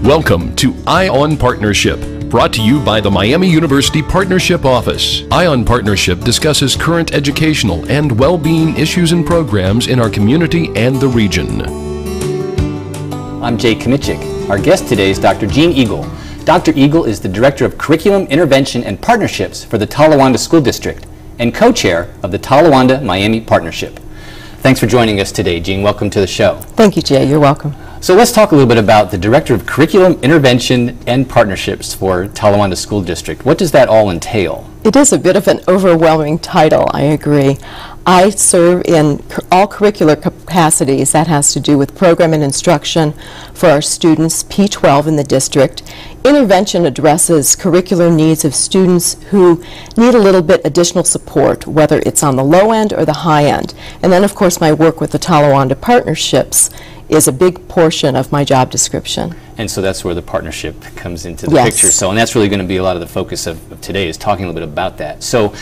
Welcome to Eye on Partnership, brought to you by the Miami University Partnership Office. Eye on Partnership discusses current educational and well-being issues and programs in our community and the region. I'm Jay Kimiecik. Our guest today is Dr. Jean Eagle. Dr. Eagle is the Director of Curriculum, Intervention, and Partnerships for the Talawanda School District and co-chair of the Talawanda-Miami Partnership. Thanks for joining us today, Jean. Welcome to the show. Thank you, Jay. You're welcome. So let's talk a little bit about the Director of Curriculum, Intervention, and Partnerships for Talawanda School District. What does that all entail? It is a bit of an overwhelming title, I agree. I serve in all curricular capacities. That has to do with program and instruction for our students, P12 in the district. Intervention addresses curricular needs of students who need a little bit additional support, whether it's on the low end or the high end. And then, of course, my work with the Talawanda Partnerships is a big portion of my job description. And so that's where the partnership comes into the picture. So, and that's really going to be a lot of the focus of today, is talking a little bit about that. So,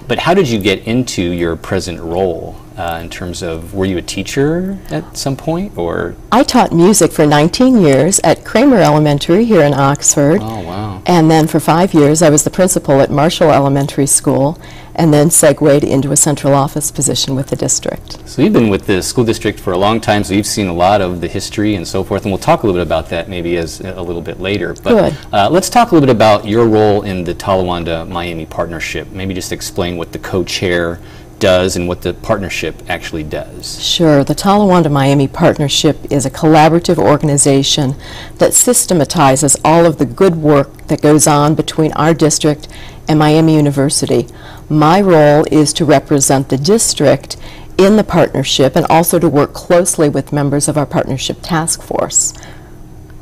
but how did you get into your present role in terms of, were you a teacher at some point, or? I taught music for 19 years at Kramer Elementary here in Oxford. Oh, wow. And then for 5 years I was the principal at Marshall Elementary School, and then segued into a central office position with the district. So you've been with the school district for a long time, so you've seen a lot of the history and so forth, and we'll talk a little bit about that maybe as a little bit later. But let's talk a little bit about your role in the Talawanda-Miami Partnership. Maybe just explain what the co-chair does and what the partnership actually does. Sure. The Talawanda-Miami Partnership is a collaborative organization that systematizes all of the good work that goes on between our district and Miami University. My role is to represent the district in the partnership and also to work closely with members of our partnership task force.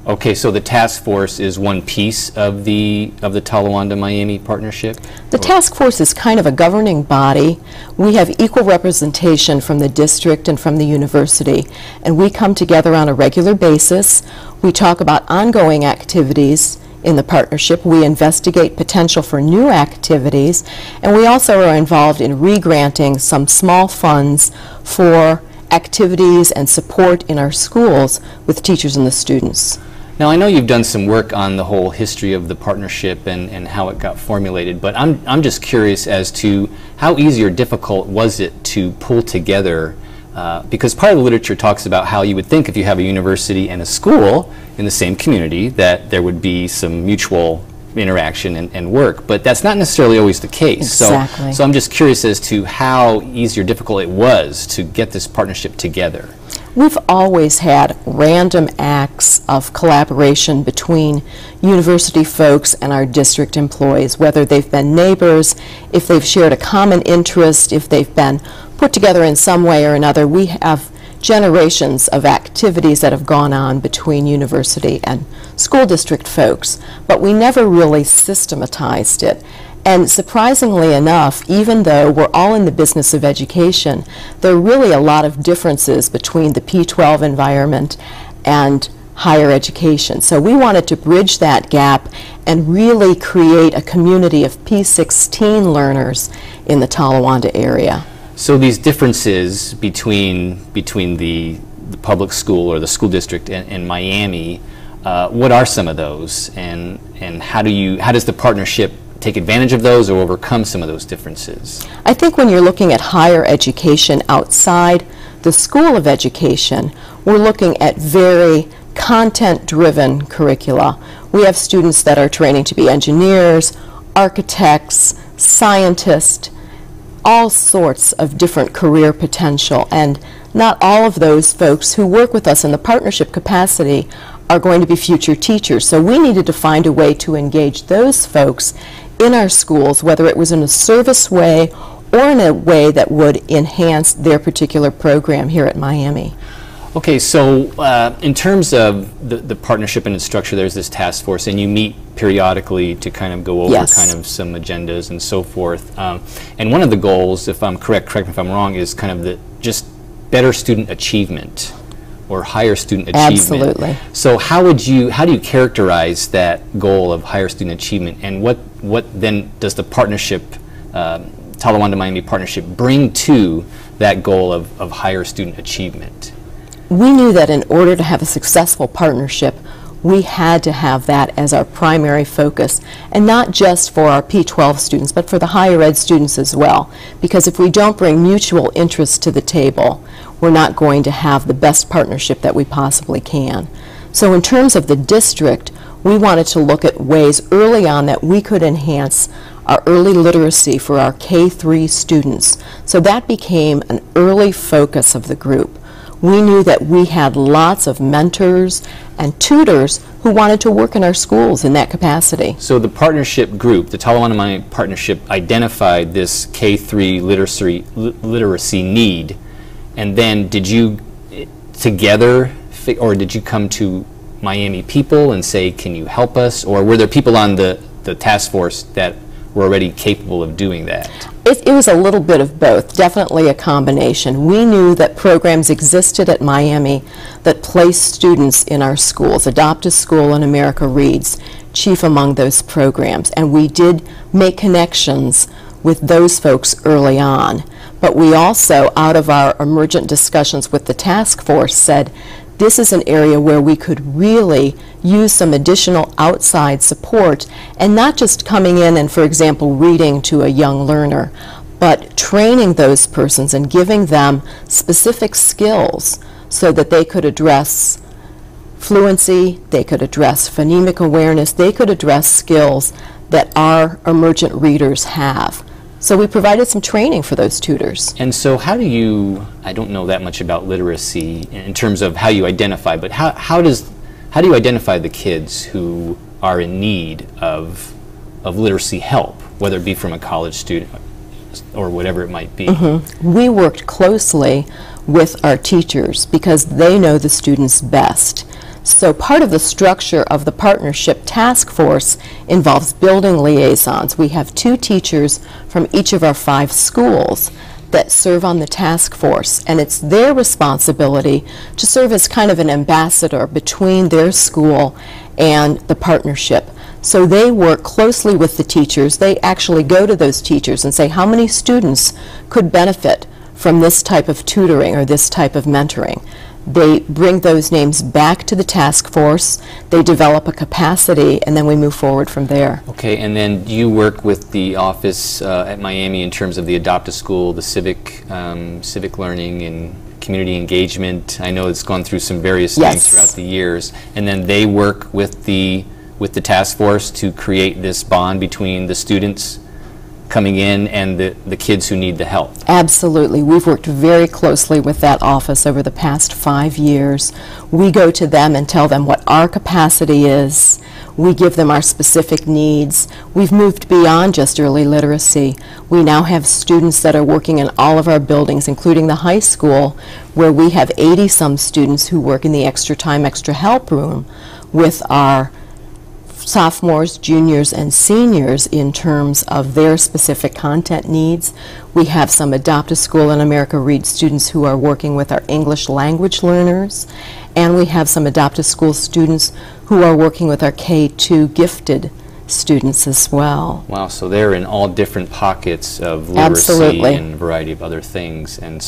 Okay, so the task force is one piece of the Talawanda-Miami Partnership? The task force is kind of a governing body. We have equal representation from the district and from the university, and we come together on a regular basis. We talk about ongoing activities in the partnership. We investigate potential for new activities, and we also are involved in re-granting some small funds for activities and support in our schools with teachers and the students. Now, I know you've done some work on the whole history of the partnership and how it got formulated, but I'm just curious as to how easy or difficult was it to pull together, because part of the literature talks about how you would think if you have a university and a school in the same community that there would be some mutual interaction and work, but that's not necessarily always the case. Exactly. So I'm just curious as to how easy or difficult it was to get this partnership together. We've always had random acts of collaboration between university folks and our district employees, whether they've been neighbors, if they've shared a common interest, if they've been put together in some way or another. We have generations of activities that have gone on between university and school district folks, but we never really systematized it. And surprisingly enough, even though we're all in the business of education, there are really a lot of differences between the P12 environment and higher education. So we wanted to bridge that gap and really create a community of P16 learners in the Talawanda area. So these differences between the public school or the school district and Miami, what are some of those, and how does the partnership take advantage of those or overcome some of those differences? I think when you're looking at higher education outside the School of Education, we're looking at very content-driven curricula. We have students that are training to be engineers, architects, scientists, all sorts of different career potential, and not all of those folks who work with us in the partnership capacity are going to be future teachers. So we needed to find a way to engage those folks in our schools, whether it was in a service way or in a way that would enhance their particular program here at Miami. Okay, so in terms of the partnership and its structure, there's this task force, and you meet periodically to kind of go over kind of some agendas and so forth. And one of the goals, if I'm correct me if I'm wrong, is kind of just better student achievement or higher student achievement. Absolutely. So how do you characterize that goal of higher student achievement, and what then does the partnership, Talawanda-Miami Partnership, bring to that goal of higher student achievement? We knew that in order to have a successful partnership, we had to have that as our primary focus, and not just for our P12 students, but for the higher ed students as well. Because if we don't bring mutual interest to the table, we're not going to have the best partnership that we possibly can. So in terms of the district, we wanted to look at ways early on that we could enhance our early literacy for our K-3 students. So that became an early focus of the group. We knew that we had lots of mentors and tutors who wanted to work in our schools in that capacity. So the partnership group, the Talawanda-Miami Partnership, identified this K-3 literacy need, and then did you together, or did you come to Miami people and say, can you help us? Or were there people on the task force that were already capable of doing that? It was a little bit of both, definitely a combination. We knew that programs existed at Miami that placed students in our schools. Adopt a School and America Reads, chief among those programs. And we did make connections with those folks early on. But we also, out of our emergent discussions with the task force, said, this is an area where we could really use some additional outside support, and not just coming in and, for example, reading to a young learner, but training those persons and giving them specific skills so that they could address fluency, they could address phonemic awareness, they could address skills that our emergent readers have. So we provided some training for those tutors. And so how do you, I don't know that much about literacy in terms of how you identify, but how do you identify the kids who are in need of literacy help, whether it be from a college student or whatever it might be? Mm-hmm. We worked closely with our teachers because they know the students best. So part of the structure of the partnership task force involves building liaisons. We have 2 teachers from each of our 5 schools that serve on the task force, and it's their responsibility to serve as kind of an ambassador between their school and the partnership. So they work closely with the teachers. They actually go to those teachers and say, how many students could benefit from this type of tutoring or this type of mentoring? They bring those names back to the task force, they develop a capacity, and then we move forward from there. Okay, and then you work with the office at Miami in terms of the Adopt a School, the civic learning and community engagement. I know it's gone through some various things throughout the years, and then they work with the task force to create this bond between the students coming in and the kids who need the help. Absolutely. We've worked very closely with that office over the past 5 years. We go to them and tell them what our capacity is. We give them our specific needs. We've moved beyond just early literacy. We now have students that are working in all of our buildings, including the high school, where we have 80-some students who work in the extra time, extra help room with our sophomores, juniors, and seniors in terms of their specific content needs. We have some Adopt a School and America Read students who are working with our English language learners, and we have some Adopt a School students who are working with our K-2 gifted students as well. Wow, so they're in all different pockets of literacy and a variety of other things. And